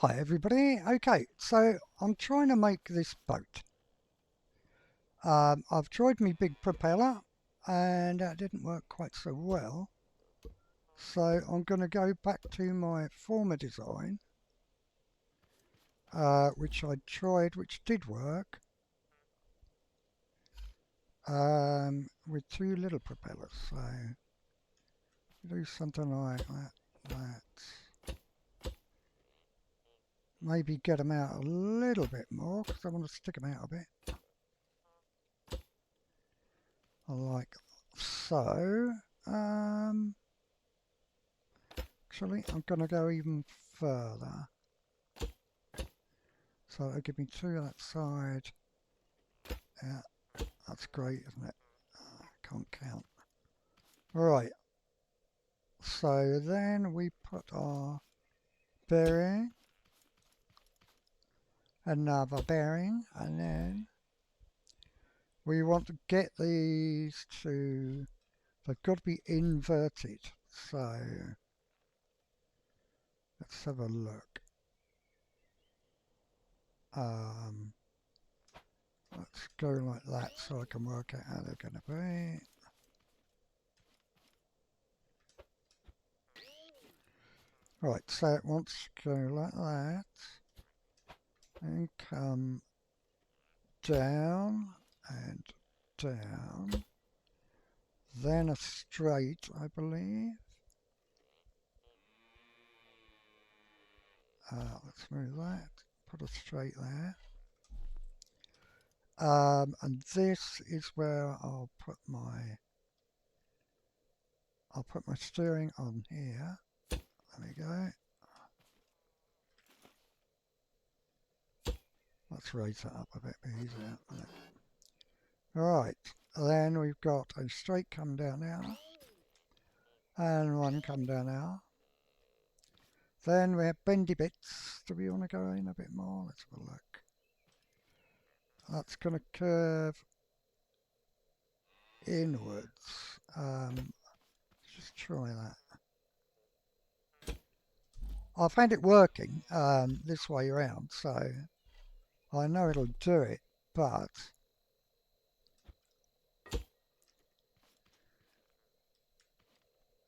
Hi everybody. Okay, so I'm trying to make this boat. I've tried my big propeller and that didn't work quite so well. So I'm going to go back to my former design, which I tried, which did work, with two little propellers. So do something like that. Maybe get them out a little bit more because I want to stick them out a bit. Like so. Actually, I'm going to go even further. So it'll give me two on that side. Yeah, that's great, isn't it? Can't count. Right. So then we put our bearing, another bearing, and then we want to get these to, they've got to be inverted. So let's have a look. Let's go like that so I can work out how they're going to be. Right, so it wants to go like that and come down and down, then a straight, I believe. Let's move that, put a straight there. And this is where I'll put my steering on here. There we go. Let's raise that up a bit easier. Right, then we've got a straight come down now, and one come down now. Then we have bendy bits. Do we want to go in a bit more? Let's have a look. That's going to curve inwards. Just try that. I found it working this way around, so I know it'll do it, but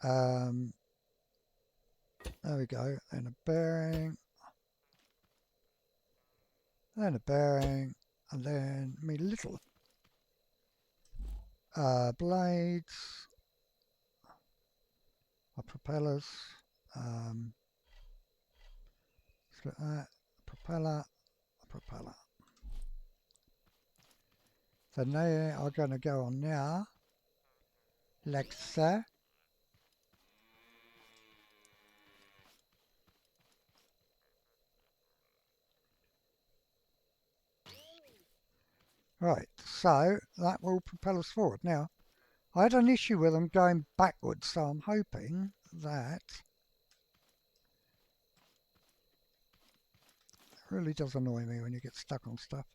there we go. And a bearing, then a bearing, and then me little blades, our propellers. Split that, propeller, propeller. So they are going to go on now, like so. Right, so that will propel us forward. Now, I had an issue with them going backwards, so I'm hoping that it really does annoy me when you get stuck on stuff.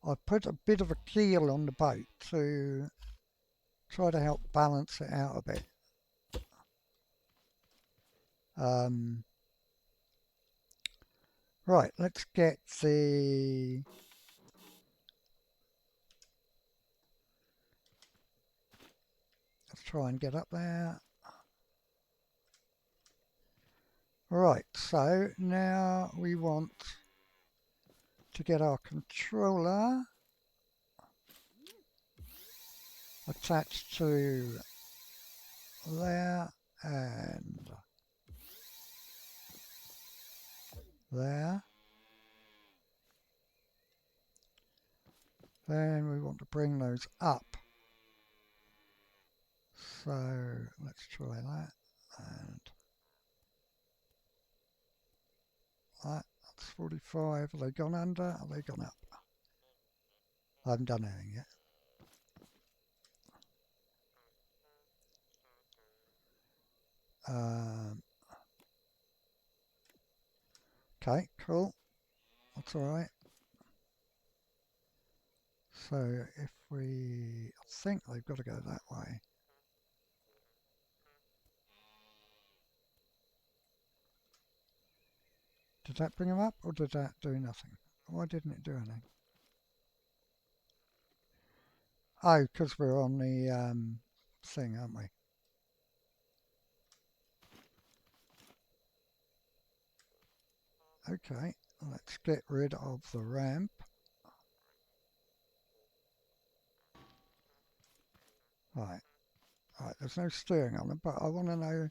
I've put a bit of a keel on the boat to try to help balance it out a bit. Right, let's get the... Let's try and get up there. Right, so now we want to get our controller attached to there and there. Then we want to bring those up. So let's try that. And that's 45. Have they gone under? Have they gone up? I haven't done anything yet. Okay, cool. That's all right. So if we, I think they've got to go that way. Did that bring them up or did that do nothing? Why didn't it do anything? Oh, because we're on the thing, aren't we? Okay, let's get rid of the ramp. Right, there's no steering on them, but I want to know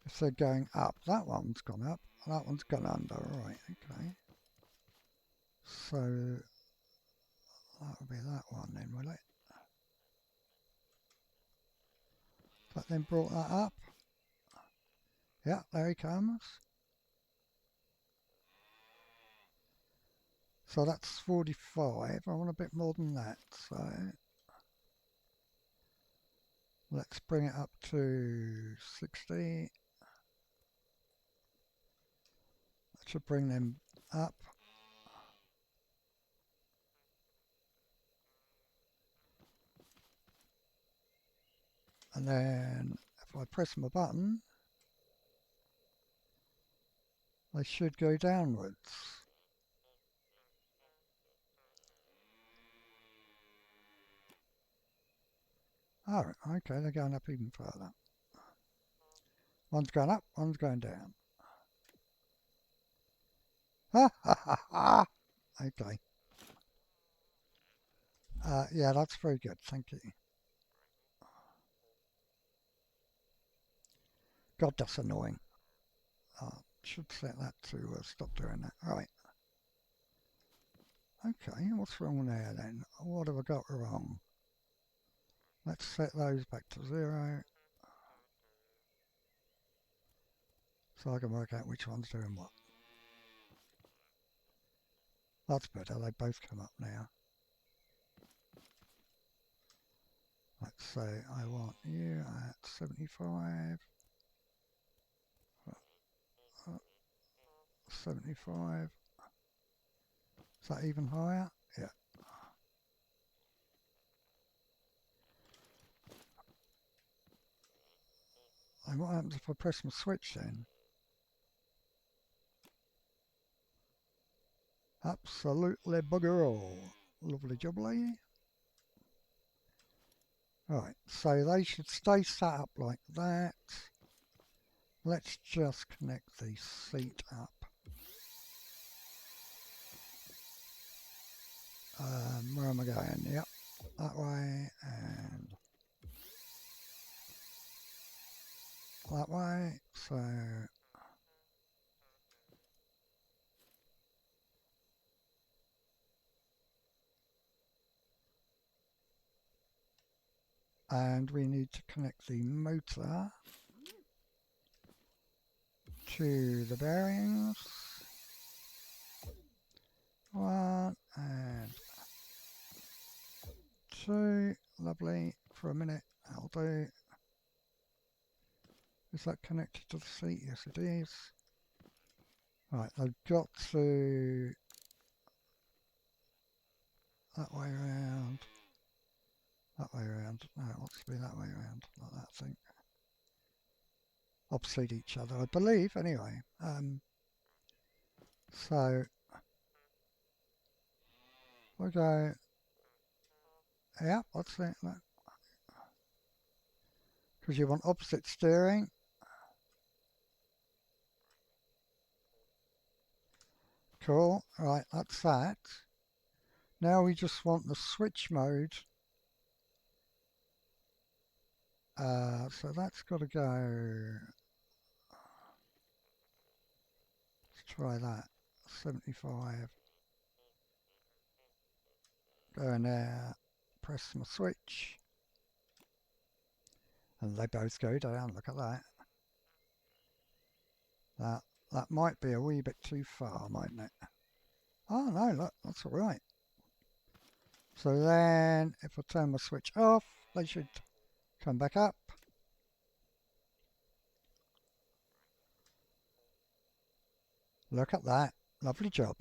if they're going up. That one's gone up, that one's gone under. Right, okay. So that'll be that one then, will it? That then brought that up. Yeah, there he comes. So that's 45. I want a bit more than that. So let's bring it up to 60. That should bring them up. And then if I press my button, they should go downwards. Oh, okay, they're going up even further. One's going up, one's going down. Ha ha ha ha! Okay. Yeah, that's very good, thank you. God, that's annoying. Should set that to stop doing that. Right. Okay, what's wrong there then? What have I got wrong? Let's set those back to 0. So I can work out which one's doing what. That's better, they both come up now. Let's say I want you at 75. 75. Is that even higher? Yeah. And what happens if I press my switch then? Absolutely bugger all. Lovely jubbly. Right, so they should stay sat up like that. Let's just connect the seat up. Where am I going? Yep, that way and that way. So and we need to connect the motor to the bearings. 1 and 2. Lovely. For a minute, that'll do. Is that connected to the seat? Yes, it is. Right, I've got to that way around. That way around. No, it wants to be that way around, like that thing. Opposite each other, I believe, anyway. So we'll go, yeah, what's that? Because you want opposite steering. Cool, right, that's that. Now we just want the switch mode. So that's got to go. Let's try that. 75. Go in there, press my switch. And they both go down, look at that. That might be a wee bit too far, mightn't it? Oh no, look, that's alright. So then, if I turn my switch off, they should come back up. Look at that, lovely job.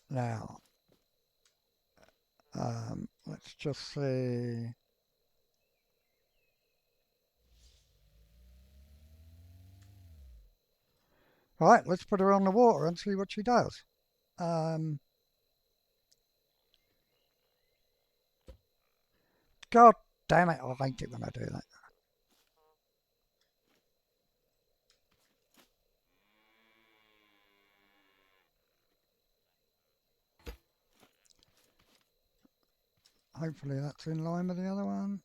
Now, let's just see. Right, let's put her on the water and see what she does. God damn it, I hate it when I do that. Hopefully that's in line with the other one.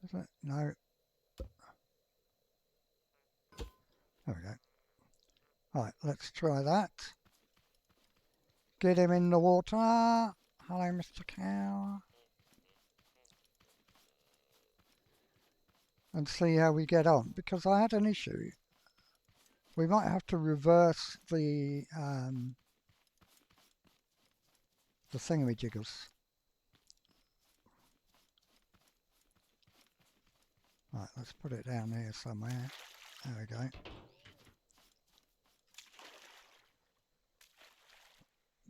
Is it? No. There we go. Right, let's try that. Get him in the water. Hello, Mr. Cow. And see how we get on. Because I had an issue. We might have to reverse the thingamajiggers. Right, let's put it down here somewhere. There we go.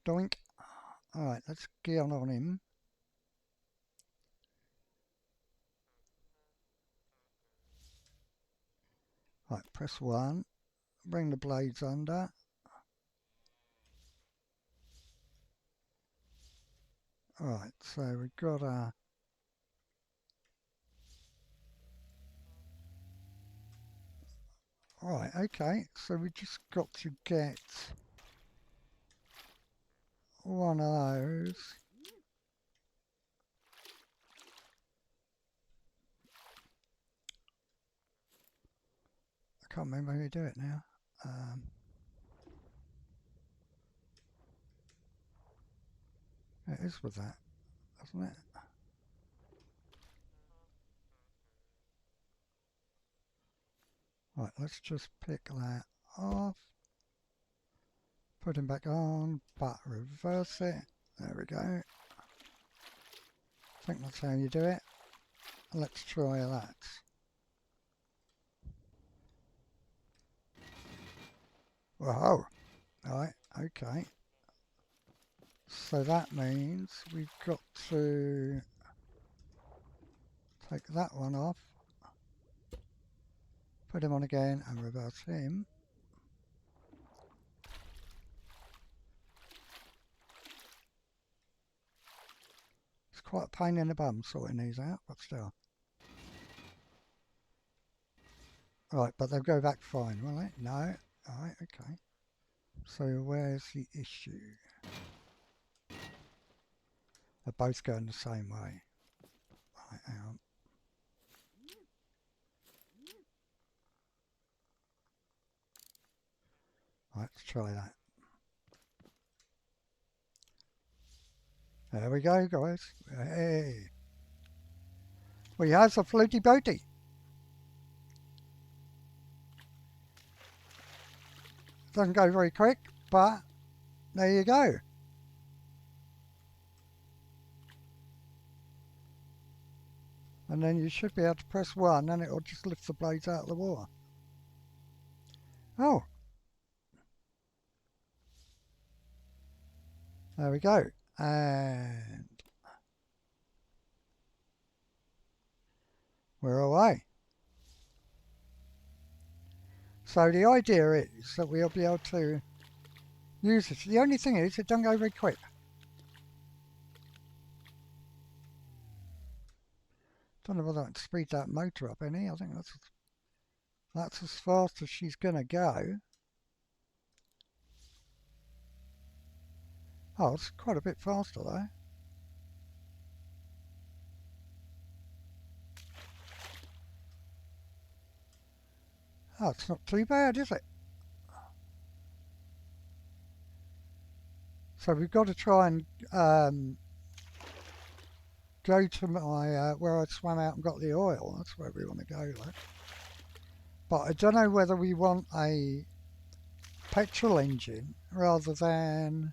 Doink. Alright, let's get on him. Right, press 1. Bring the blades under. Alright, so we've got a... Alright, okay, so we just got to get one of those. I can't remember how you do it now. It is with that, isn't it? Right, let's just pick that off. Put him back on, but reverse it. There we go. I think that's how you do it. Let's try that. Whoa! Right, okay. So that means we've got to take that one off, put him on again and reverse him. It's quite a pain in the bum sorting these out, but still. Right, but they'll go back fine, will they? No. Alright, okay. So where's the issue? They're both going the same way. Right, hang on. Right, let's try that. There we go, guys. Hey. We have a floaty boaty. Doesn't go very quick, but there you go. And then you should be able to press 1 and it'll just lift the blades out of the water. Oh. There we go. And we're away. So the idea is that we'll be able to use this. The only thing is it doesn't go very quick. Don't know whether I can speed that motor up any. I think that's as fast as she's going to go. Oh, it's quite a bit faster though. Oh, it's not too bad, is it? So we've got to try and go to my where I swam out and got the oil. That's where we want to go, though. But I don't know whether we want a petrol engine rather than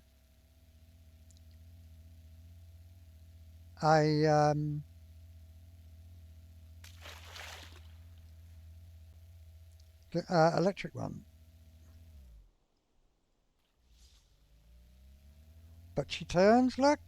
a electric one. But she turns, look.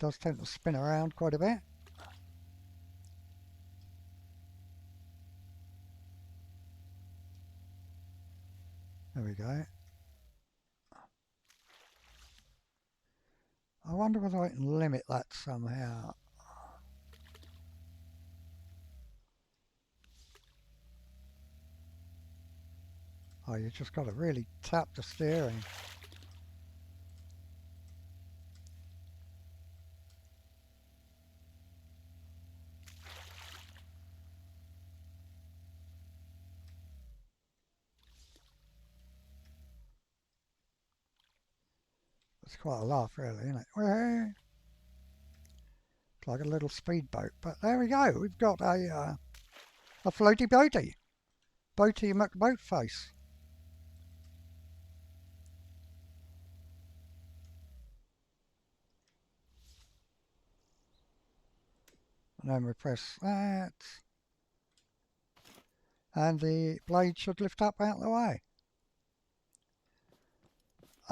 does tend to spin around quite a bit. There we go. I wonder whether I can limit that somehow. Oh, you just got to really tap the steering. It's quite a laugh, really, isn't it? It's like a little speedboat. But there we go. We've got a floaty boaty. Boaty McBoatface. And then we press that. And the blade should lift up out of the way.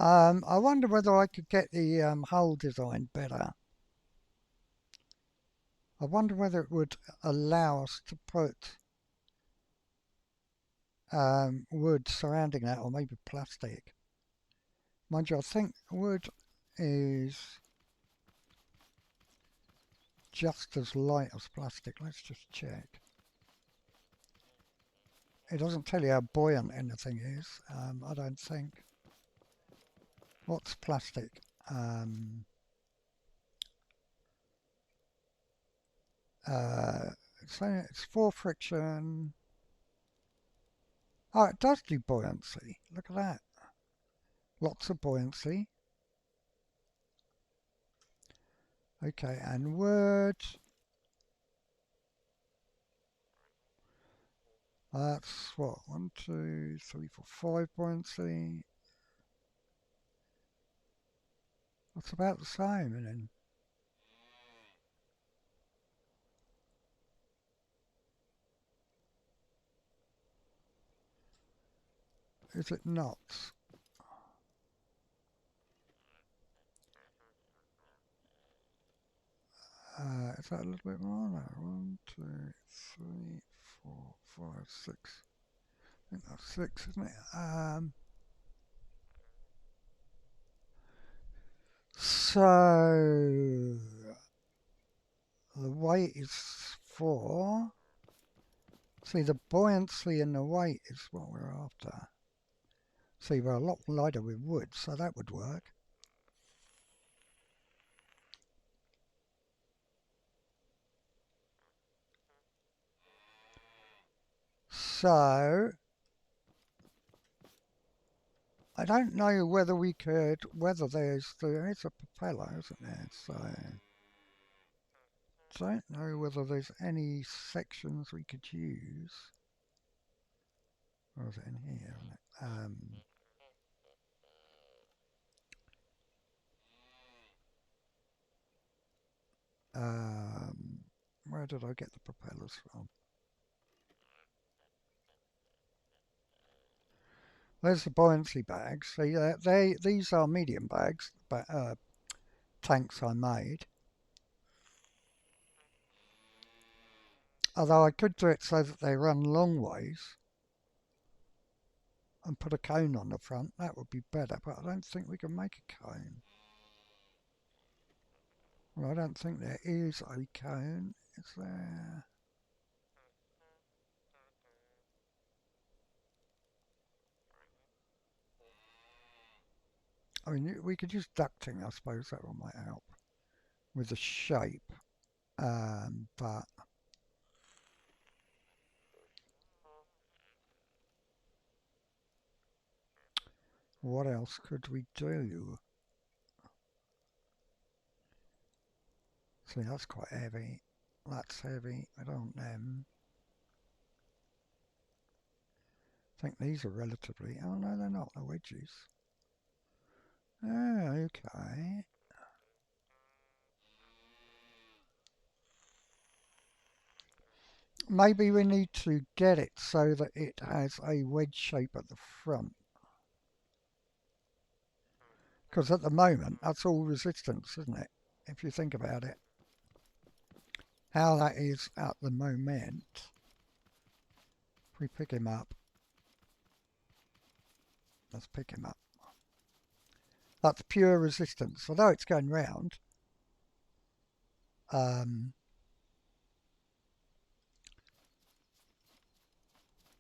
I wonder whether I could get the hull design better. I wonder whether it would allow us to put wood surrounding that, or maybe plastic. Mind you, I think wood is just as light as plastic. Let's just check. It doesn't tell you how buoyant anything is, I don't think. What's plastic? It's for friction. Oh, it does do buoyancy. Look at that. Lots of buoyancy. Okay, and wood. That's what? 1, 2, 3, 4, 5 buoyancy. That's about the same, and then is it not? Is that a little bit more? No. 1, 2, 3, 4, 5, 6. I think that's 6, isn't it? So the weight is 4. See, the buoyancy and the weight is what we're after. See, we're a lot lighter with wood, so that would work. So I don't know whether we could, there is a propeller, isn't there? So don't know whether there's any sections we could use. Or is it in here? Where did I get the propellers from? There's the buoyancy bags. See, these are medium bags, but tanks I made. Although I could do it so that they run long ways and put a cone on the front, that would be better, but I don't think we can make a cone. Well, I don't think there is a cone, is there? I mean, we could use ducting, I suppose that one might help with the shape, but what else could we do? See, that's quite heavy. That's heavy. I don't want them. I think these are relatively... Oh, no, they're not. They're wedges. Oh, okay. Maybe we need to get it so that it has a wedge shape at the front. Because at the moment, that's all resistance, isn't it? if you think about it. How that is at the moment. If we pick him up. Let's pick him up. That's pure resistance. Although it's going round.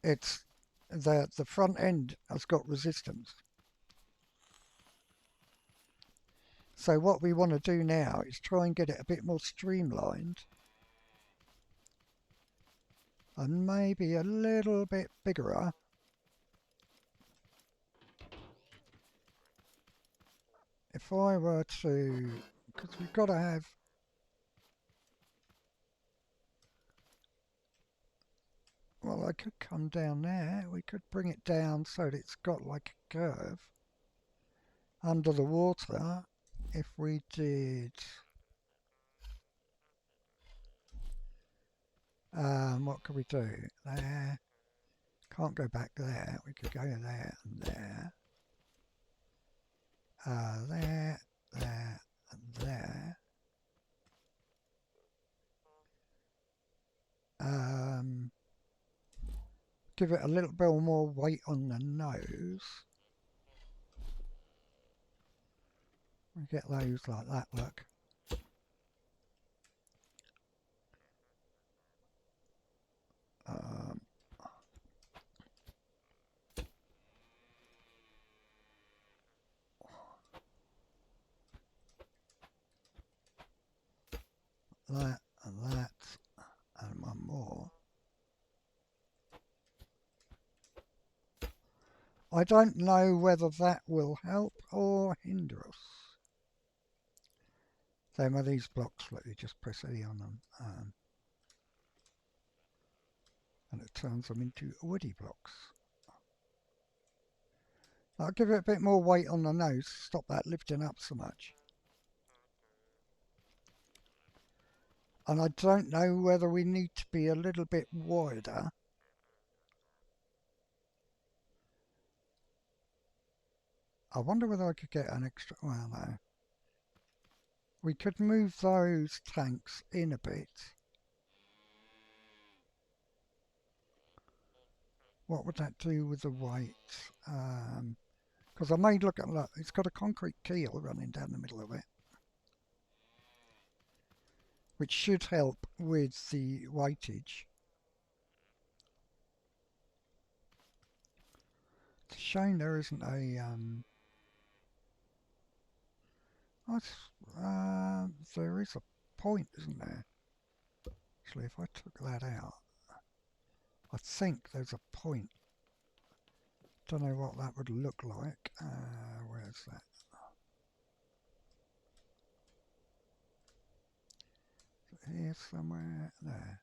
It's the front end has got resistance. So what we want to do now is try and get it a bit more streamlined. And maybe a little bit bigger. If I were to, because we've got to have, well, I could come down there. We could bring it down so that it's got like a curve under the water. If we did, what could we do? There, can't go back there. We could go there and there. There, there, and there. Give it a little bit more weight on the nose. We get those like that, look. That and that and one more. I don't know whether that will help or hinder us. Same with these blocks, look, you just press E on them and it turns them into woody blocks. I'll give it a bit more weight on the nose, stop that lifting up so much. And I don't know whether we need to be a little bit wider. I wonder whether I could get an extra, well no. We could move those tanks in a bit. What would that do with the weight? Because I may look at, look, it's got a concrete keel running down the middle of it, which should help with the weightage. It's a shame there isn't a, there is a point, isn't there? Actually, if I took that out, I think there's a point. Don't know what that would look like. Where's that? Here somewhere, there.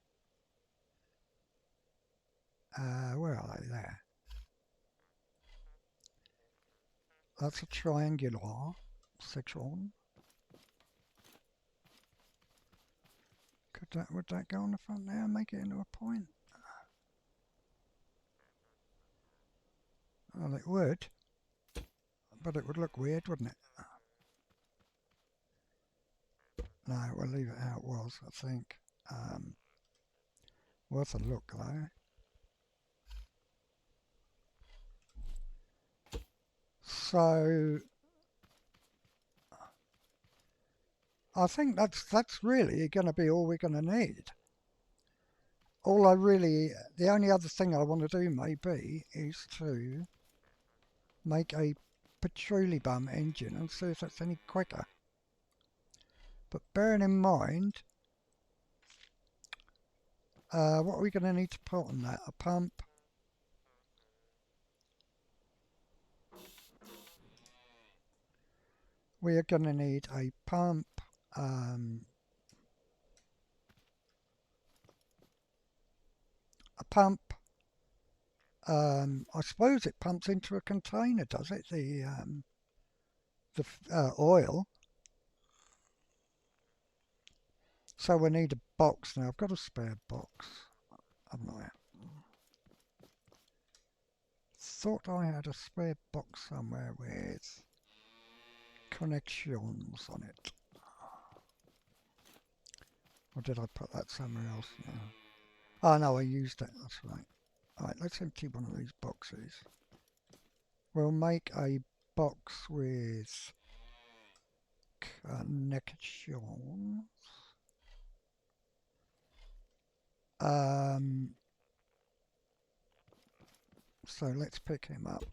Where are they? There. That's a triangular section. Would that go on the front there and make it into a point? Well, it would, but it would look weird, wouldn't it? No, we'll leave it how it was, I think. Worth a look, though. So, I think that's really going to be all we're going to need. The only other thing I want to do maybe is to make a petroleum engine and see if that's any quicker. But bearing in mind, what are we going to need to put on that? A pump. We are going to need a pump. I suppose it pumps into a container, does it? The oil. So we need a box now. I've got a spare box, haven't I? Thought I had a spare box somewhere with connections on it. Or did I put that somewhere else now? Oh no, I used it, that's right. Alright, let's empty one of these boxes. We'll make a box with connections. So let's pick him up.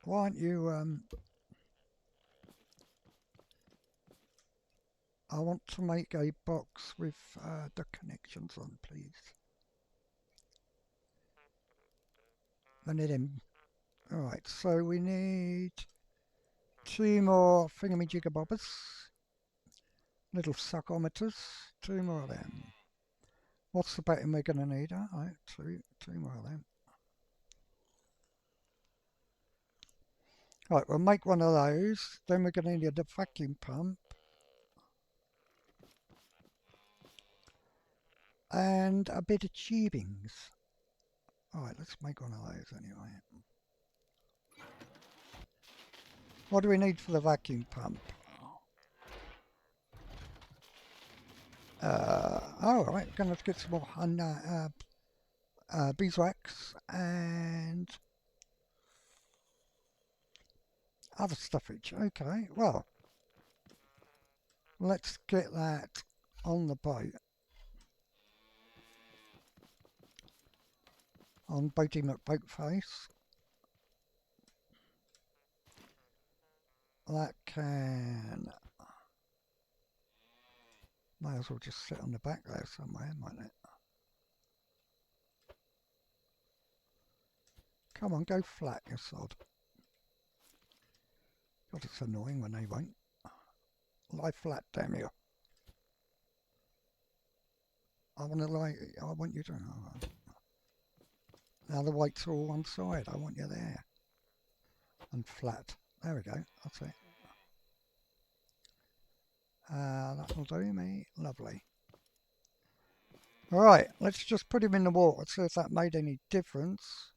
Why don't you, I want to make a box with the connections on, please. I need him. Alright, so we need 2 more thingamajiggabobbers. Little suckometers. 2 more of them. What's the betting we're going to need? Alright, two more of them. Right, we'll make one of those. Then we're going to need a vacuum pump. And a bit of tubings. Alright, let's make one of those anyway. What do we need for the vacuum pump? Alright, we're going to get some more beeswax and other stuffage. Okay, well, let's get that on the boat. On Boaty McBoatface. That can... May as well just sit on the back there somewhere, mightn't it? Come on, go flat, you sod. God, it's annoying when they won't. Lie flat, damn you. I want you to... Oh, now the weight's all one side, I want you there. And flat. There we go, that's it. That'll do me. Lovely. Alright, let's just put him in the water, see if that made any difference.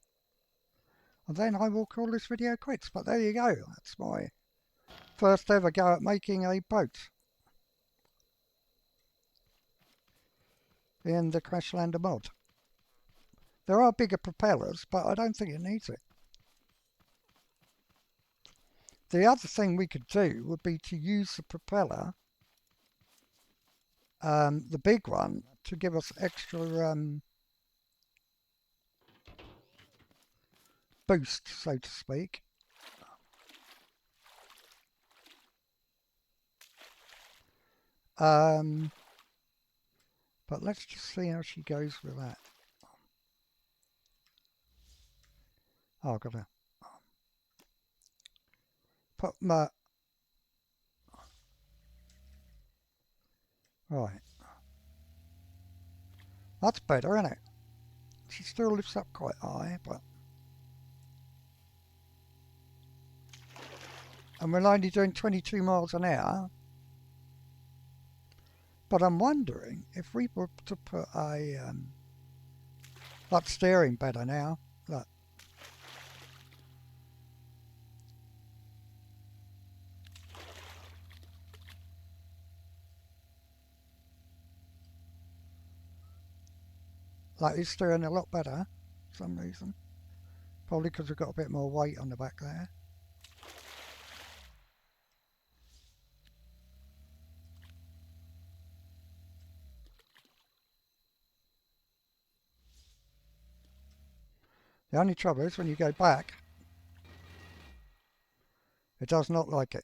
And then I will call this video quits. But there you go, that's my first ever go at making a boat in the CRASHLANDER mod. There are bigger propellers, but I don't think it needs it. The other thing we could do would be to use the propeller, the big one, to give us extra boost, so to speak. But let's just see how she goes with that. Oh, I've got to put my... Right. That's better, isn't it? She still lifts up quite high, but... And we're only doing 22 miles an hour. But I'm wondering if we were to put a... that's steering better now. Look. Like it's steering a lot better for some reason. Probably because we've got a bit more weight on the back there. The only trouble is when you go back, it does not like it.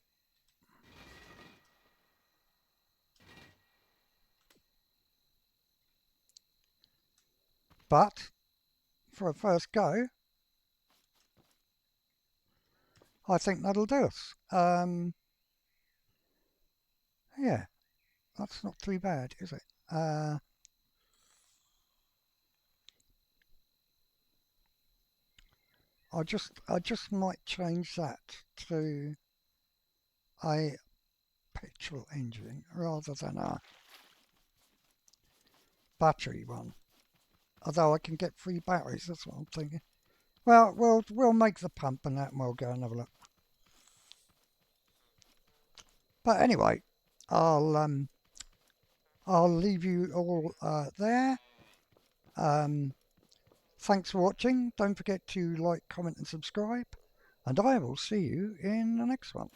But for a first go, I think that'll do us. Yeah, that's not too bad, is it? I just might change that to a petrol engine rather than a battery one. Although I can get free batteries, that's what I'm thinking. Well, we'll make the pump and that, and we'll go and have a look. But anyway, I'll leave you all there. Thanks for watching. Don't forget to like, comment and subscribe. And I will see you in the next one.